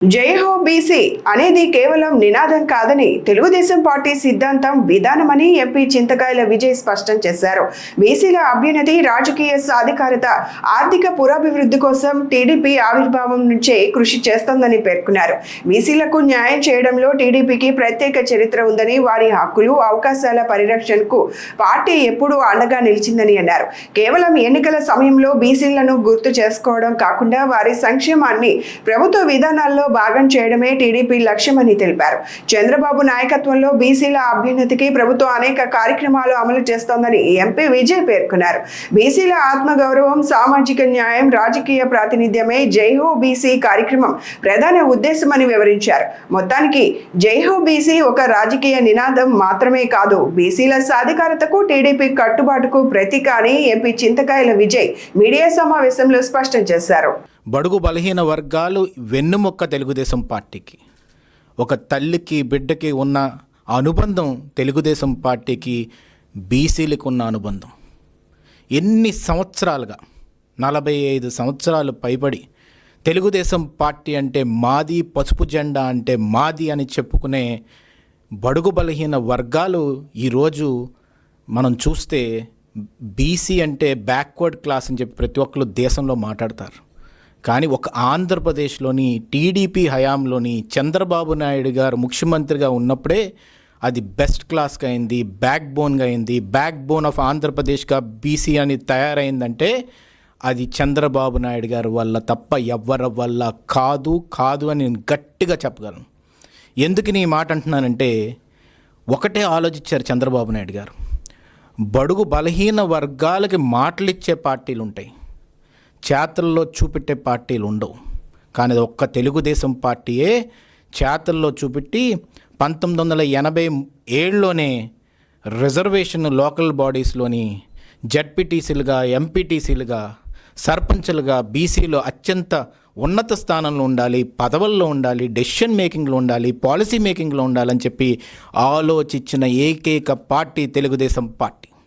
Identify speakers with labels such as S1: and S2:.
S1: జై హో బీసీ అనేది కేవలం నినాదం కాదని తెలుగుదేశం పార్టీ సిద్ధాంతం విధానమని ఎంపీ చింతకాయల విజయ్ స్పష్టం చేశారు. బీసీల అభ్యున్నతి, రాజకీయ సాధికారత, ఆర్థిక పురోభివృద్ధి కోసం టీడీపీ ఆవిర్భావం నుంచే కృషి చేస్తోందని పేర్కొన్నారు. బీసీలకు న్యాయం చేయడంలో టీడీపీకి ప్రత్యేక చరిత్ర ఉందని, వారి హక్కులు, అవకాశాల పరిరక్షణకు పార్టీ ఎప్పుడూ అండగా నిలిచిందని అన్నారు. కేవలం ఎన్నికల సమయంలో బీసీలను గుర్తు చేసుకోవడం కాకుండా వారి సంక్షేమాన్ని ప్రభుత్వ విధానాల్లో భాగం చేయడమే టీడీపీ లక్ష్యమని తెలిపారు. చంద్రబాబు నాయకత్వంలో బీసీల అభ్యున్నతికి ప్రభుత్వం అనేక కార్యక్రమాలు అమలు చేస్తోందని ఎంపీ విజయ్ పేర్కొన్నారు. బీసీల ఆత్మగౌరవం, సామాజిక న్యాయం, రాజకీయ ప్రాతినిధ్యమే జై హో బీసీ కార్యక్రమం ప్రధాన ఉద్దేశమని వివరించారు. మొత్తానికి జై హో బీసీ ఒక రాజకీయ నినాదం మాత్రమే కాదు, బీసీల సాధికారతకు, టీడీపీ కట్టుబాటుకు ప్రతీక అని ఎంపీ చింతకాయల విజయ్ మీడియా సమావేశంలో స్పష్టం చేశారు.
S2: బడుగు బలహీన వర్గాలు వెన్నుముక్క తెలుగుదేశం పార్టీకి. ఒక తల్లికి బిడ్డకి ఉన్న అనుబంధం తెలుగుదేశం పార్టీకి బీసీలకు ఉన్న అనుబంధం. ఎన్ని సంవత్సరాలుగా 45 సంవత్సరాలు పైబడి తెలుగుదేశం పార్టీ అంటే మాది, పసుపు జెండా అంటే మాది అని చెప్పుకునే బడుగు బలహీన వర్గాలు ఈరోజు మనం చూస్తే బీసీ అంటే బ్యాక్వర్డ్ క్లాస్ అని చెప్పి ప్రతి ఒక్కరు దేశంలో మాట్లాడతారు. కానీ ఒక ఆంధ్రప్రదేశ్లోని టీడీపీ హయాంలోని చంద్రబాబు నాయుడు గారు ముఖ్యమంత్రిగా ఉన్నప్పుడే అది బెస్ట్ క్లాస్గా అయింది, బ్యాక్ బోన్గా అయింది. బ్యాక్ బోన్ ఆఫ్ ఆంధ్రప్రదేశ్గా బీసీ అని తయారైందంటే అది చంద్రబాబు నాయుడు గారి వల్ల తప్ప ఎవరి వల్ల కాదు అని నేను గట్టిగా చెప్పగలను. ఎందుకు నీ మాట అంటున్నానంటే, ఒకటే ఆలోచించారు చంద్రబాబు నాయుడు గారు. బడుగు బలహీన వర్గాలకి మాటలు ఇచ్చే పార్టీలు ఉంటాయి, చేతల్లో చూపెట్టే పార్టీలు ఉండవు. కానీ అది ఒక్క తెలుగుదేశం పార్టీయే చేతల్లో చూపెట్టి 1987లోనే రిజర్వేషన్ లోకల్ బాడీస్లోని జడ్పీటీసీలుగా, ఎంపీటీసీలుగా, సర్పంచులుగా బీసీలో అత్యంత ఉన్నత స్థానంలో ఉండాలి, పదవుల్లో ఉండాలి, డెసిషన్ మేకింగ్లో ఉండాలి, పాలసీ మేకింగ్లో ఉండాలని చెప్పి ఆలోచించిన ఏకైక పార్టీ తెలుగుదేశం పార్టీ.